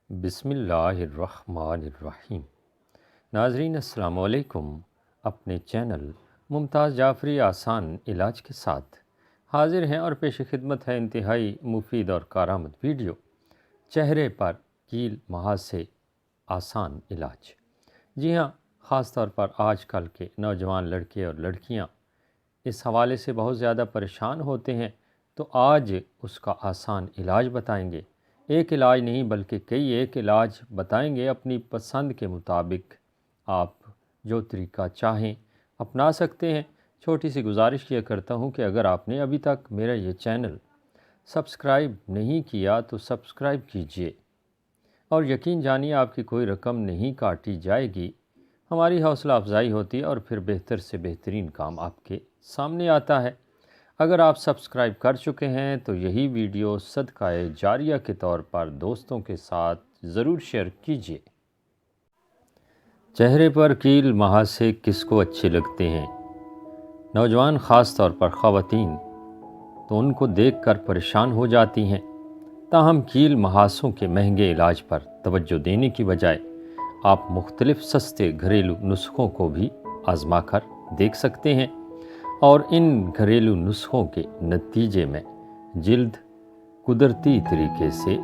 بسم اللہ الرحمن الرحیم۔ ناظرین السلام علیکم۔ اپنے چینل ممتاز جعفری آسان علاج کے ساتھ حاضر ہیں اور پیش خدمت ہے انتہائی مفید اور کارآمد ویڈیو، چہرے پر کیل محاسے آسان علاج۔ جی ہاں، خاص طور پر آج کل کے نوجوان لڑکے اور لڑکیاں اس حوالے سے بہت زیادہ پریشان ہوتے ہیں، تو آج اس کا آسان علاج بتائیں گے۔ ایک علاج نہیں بلکہ کئی ایک علاج بتائیں گے، اپنی پسند کے مطابق آپ جو طریقہ چاہیں اپنا سکتے ہیں۔ چھوٹی سی گزارش کیا کرتا ہوں کہ اگر آپ نے ابھی تک میرا یہ چینل سبسکرائب نہیں کیا تو سبسکرائب کیجئے، اور یقین جانیے آپ کی کوئی رقم نہیں کاٹی جائے گی۔ ہماری حوصلہ افزائی ہوتی ہے اور پھر بہتر سے بہترین کام آپ کے سامنے آتا ہے۔ اگر آپ سبسکرائب کر چکے ہیں تو یہی ویڈیو صدقہ جاریہ کے طور پر دوستوں کے ساتھ ضرور شیئر کیجیے۔ چہرے پر کیل محاسے کس کو اچھے لگتے ہیں؟ نوجوان، خاص طور پر خواتین تو ان کو دیکھ کر پریشان ہو جاتی ہیں۔ تاہم کیل محاسوں کے مہنگے علاج پر توجہ دینے کی بجائے آپ مختلف سستے گھریلو نسخوں کو بھی آزما کر دیکھ سکتے ہیں، اور ان گھریلو نسخوں کے نتیجے میں جلد قدرتی طریقے سے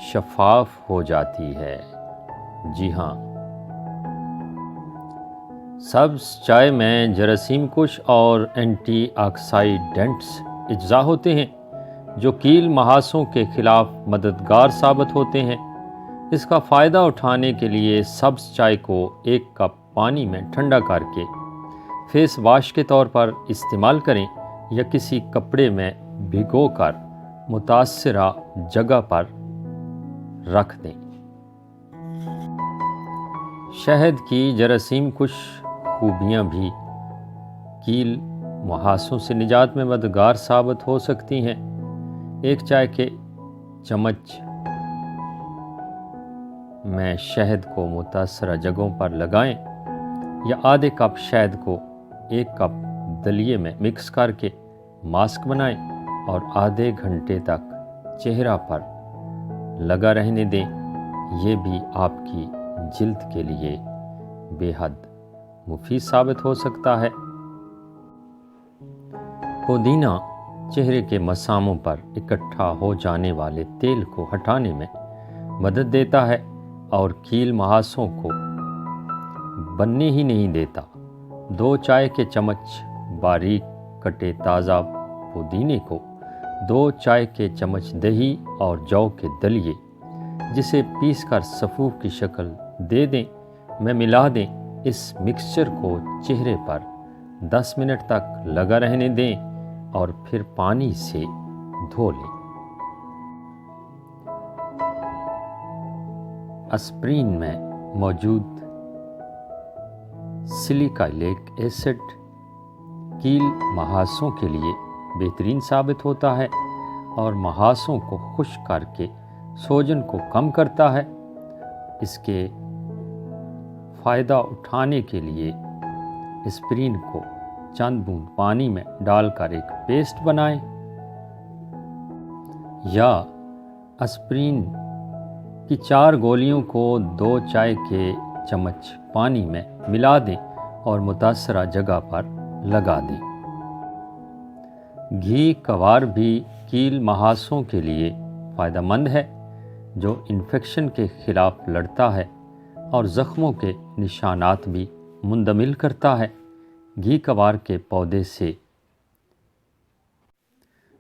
شفاف ہو جاتی ہے۔ جی ہاں، سبز چائے میں جراثیم کش اور اینٹی آکسیڈنٹس اجزاء ہوتے ہیں جو کیل محاسوں کے خلاف مددگار ثابت ہوتے ہیں۔ اس کا فائدہ اٹھانے کے لیے سبز چائے کو ایک کپ پانی میں ٹھنڈا کر کے فیس واش کے طور پر استعمال کریں، یا کسی کپڑے میں بھگو کر متاثرہ جگہ پر رکھ دیں۔ شہد کی جراثیم کش خوبیاں بھی کیل محاسوں سے نجات میں مددگار ثابت ہو سکتی ہیں۔ ایک چائے کے چمچ میں شہد کو متاثرہ جگہوں پر لگائیں، یا آدھے کپ شہد کو ایک کپ دلیے میں مکس کر کے ماسک بنائیں اور آدھے گھنٹے تک چہرہ پر لگا رہنے دیں۔ یہ بھی آپ کی جلد کے لیے بے حد مفید ثابت ہو سکتا ہے۔ پودینہ چہرے کے مساموں پر اکٹھا ہو جانے والے تیل کو ہٹانے میں مدد دیتا ہے اور کیل محاسوں کو بننے ہی نہیں دیتا۔ 2 چائے کے چمچ باریک کٹے تازہ پودینے کو 2 چائے کے چمچ دہی اور جو کے دلیے، جسے پیس کر صفوف کی شکل دے دیں، میں ملا دیں۔ اس مکسچر کو چہرے پر 10 منٹ تک لگا رہنے دیں اور پھر پانی سے دھو لیں۔ اسپرین میں موجود سلیکائلیک ایسڈ کیل محاسوں کے لیے بہترین ثابت ہوتا ہے اور محاسوں کو خشک کر کے سوجن کو کم کرتا ہے۔ اس کے فائدہ اٹھانے کے لیے اسپرین کو چند بوند پانی میں ڈال کر ایک پیسٹ بنائیں، یا اسپرین کی 4 گولیوں کو 2 چائے کے چمچ پانی میں ملا دیں اور متاثرہ جگہ پر لگا دیں۔ گھی کوار بھی کیل محاسوں کے لیے فائدہ مند ہے، جو انفیکشن کے خلاف لڑتا ہے اور زخموں کے نشانات بھی مندمل کرتا ہے۔ گھی کوار کے پودے سے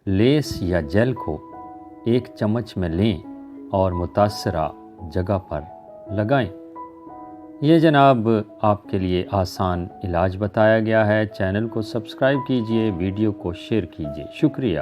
لیس یا جیل کو 1 چمچ میں لیں اور متاثرہ جگہ پر لگائیں۔ یہ جناب آپ کے لیے آسان علاج بتایا گیا ہے۔ چینل کو سبسکرائب کیجئے، ویڈیو کو شیئر کیجئے۔ شکریہ۔